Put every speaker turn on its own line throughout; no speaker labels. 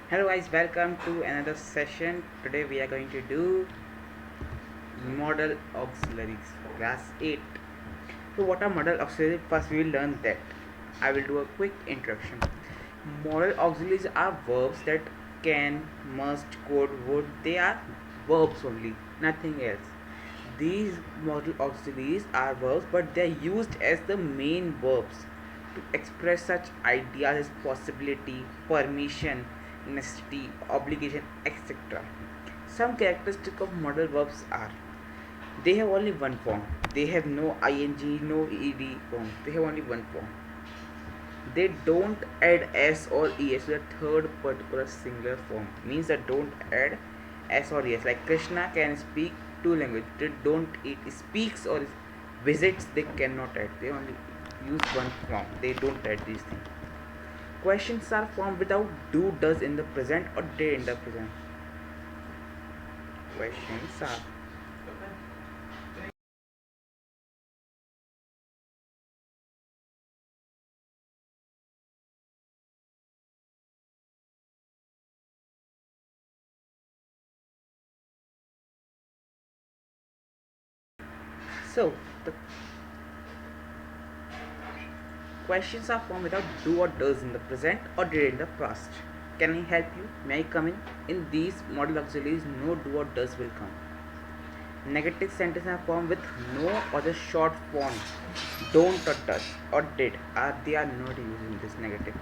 Hello guys, welcome to another session. Today we are going to do model auxiliaries for class 8. So what are model auxiliaries? First we will learn that. I will do a quick introduction. Modal auxiliaries are verbs that can, must, could, would. They are verbs only, nothing else. These modal auxiliaries are verbs, but they are used as the main verbs to express such ideas as possibility, permission, necessity, obligation, etc. Some characteristics of modal verbs are they have only one form. They have no ing, no ed form. They have only one form. They don't add s or es to the third particular singular form. Means that don't add s or es. Like Krishna can speak two languages. They don't it speaks or visits. They cannot add. They only use one form. They don't add these things. Questions are formed without do, does in the present or did in the present. Questions are so the questions are formed without do or does in the present or did in the past. Can I help you? May I come in? In these model auxiliaries, no do or does will come. Negative sentences are formed with no or the short form don't or does or did are they are not used in this negative.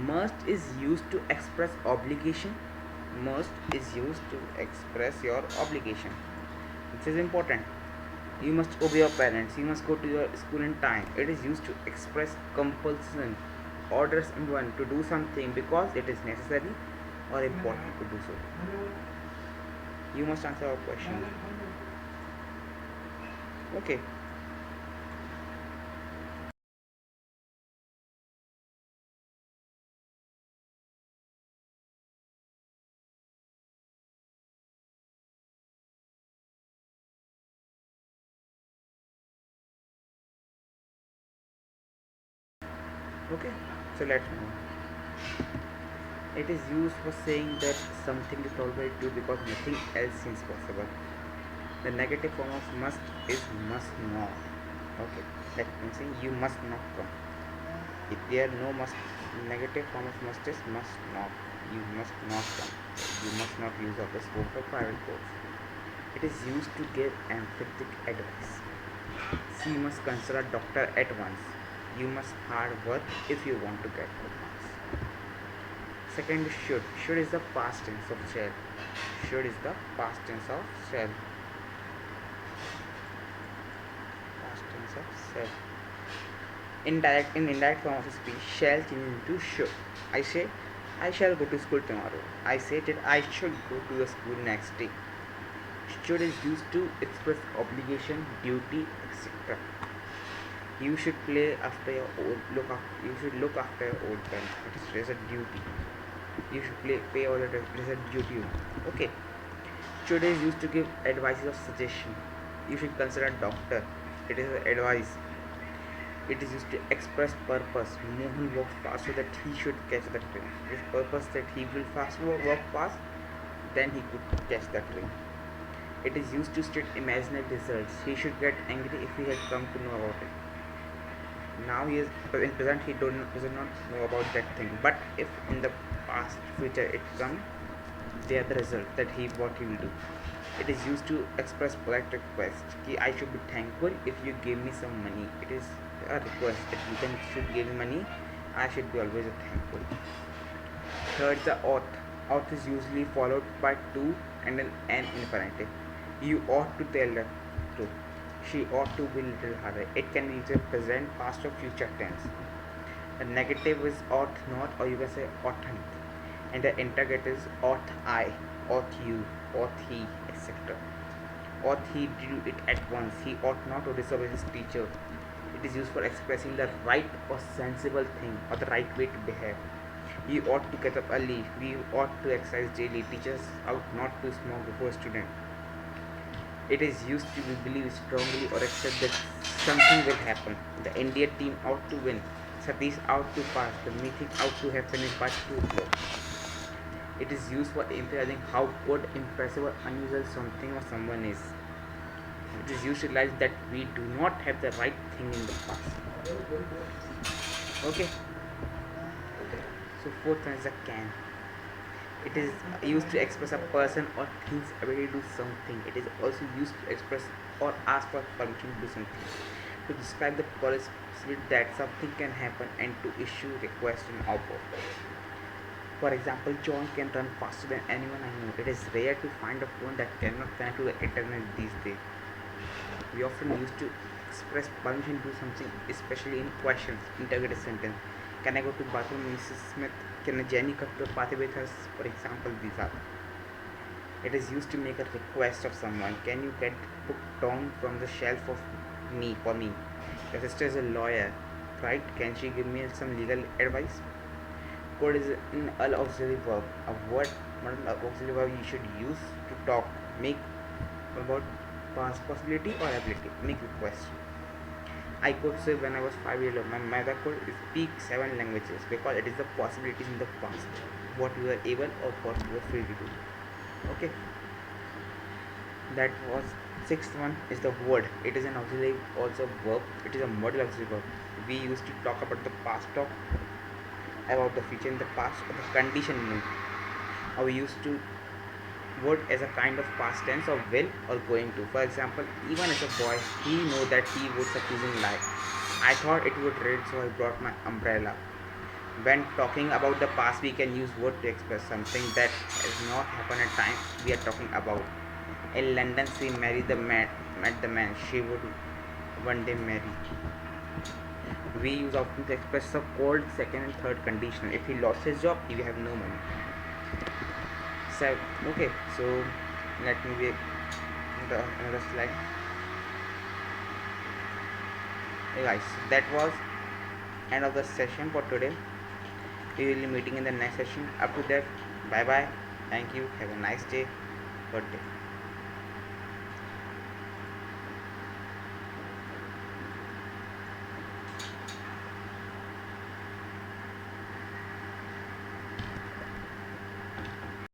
Must is used to express obligation. Must is used to express your obligation. This is important. You must obey your parents. You must go to your school in time. It is used to express compulsion, orders someone to do something because it is necessary or important to do so. You must answer our question. Okay. Okay. So let's move. It is used for saying that something is already due because nothing else seems possible. The negative form of must is must not. Okay. That means you must not come. If there no must, negative form of must is must not. You must not come. You must not use of the scope for private course. It is used to give emphatic advice. So you must consult a doctor at once. You must hard work if you want to get good marks. Second is should. Should is the past tense of shall. Should is the past tense of shall. Past tense of shall. In indirect form of speech, shall change into should. I say I shall go to school tomorrow. I say that I should go to the school next day. Should is used to express obligation, duty, etc. You should play after your old look after, you should look after your old parents. It is a duty. You should pay all that. It is a duty. Okay. Should is used to give advices of suggestion. You should consider a doctor. It is advice. It is used to express purpose. Mohan walked fast so that he should catch the train. His purpose that he will walk fast, then he could catch the train. It is used to state imaginary results. He should get angry if he had come to know about it. Now he is in present he does not know about that thing. But if in the past future it comes, they are the result that what he will do. It is used to express polite request. Ki I should be thankful if you give me some money. It is a request that you can should give me money. I should be always thankful. Third, the ought. Ought is usually followed by to and an infinitive. You ought to tell the truth. She ought to be little harder. It can be either present, past, or future tense. The negative is ought not, or you can say oughtn't. And the interrogative is ought I, ought you, ought he, etc. Ought he do it at once? He ought not to disobey his teacher. It is used for expressing the right or sensible thing or the right way to behave. We ought to get up early. We ought to exercise daily. Teachers ought not to smoke before student. It is used to be believed strongly or accept that something will happen. The India team ought to win. Satish out to pass. The meeting out to have finished by 2 o'clock. It is used for emphasizing how good, impressive, or unusual something or someone is. It is used to realize that we do not have the right thing in the past. Okay, so fourth one is a can. It is used to express a person or thing's ability to do something. It is also used to express or ask for permission to do something. To describe the possibility that something can happen and to issue request and offer. For example, John can run faster than anyone I know. It is rare to find a phone that cannot connect to the internet these days. We often use to express permission to do something, especially in questions, interrogative sentence. Can I go to the bathroom, Mrs. Smith? Can Jenny come to the party with us? For example, these are. It is used to make a request of someone. Can you get book down from the shelf of me for me? Your sister is a lawyer, right? Can she give me some legal advice? Code is an auxiliary verb. A word, not an auxiliary verb you should use to talk, make about past possibility or ability, make request. I could say when I was 5 years old, my mother could speak 7 languages because it is the possibilities in the past, what we were able or what we were free to do. Okay, that was sixth one is the word. It is an auxiliary also verb. It is a model auxiliary verb. We used to talk about the past talk about the future in the past or the condition mood. Or we used to would as a kind of past tense of will or going to. For example, even as a boy, he knew that he would accusing lie. I thought it would rain, so I brought my umbrella. When talking about the past, we can use word to express something that has not happened at time we are talking about. In London, she married the man, met the man she would one day marry. We use often to express the cold second and third conditional. If he lost his job, he will have no money. So, okay, so let me be another slide. Hey guys, that was end of the session for today. We will be meeting in the next session. Up to that, bye bye. Thank you. Have a nice day. Good day.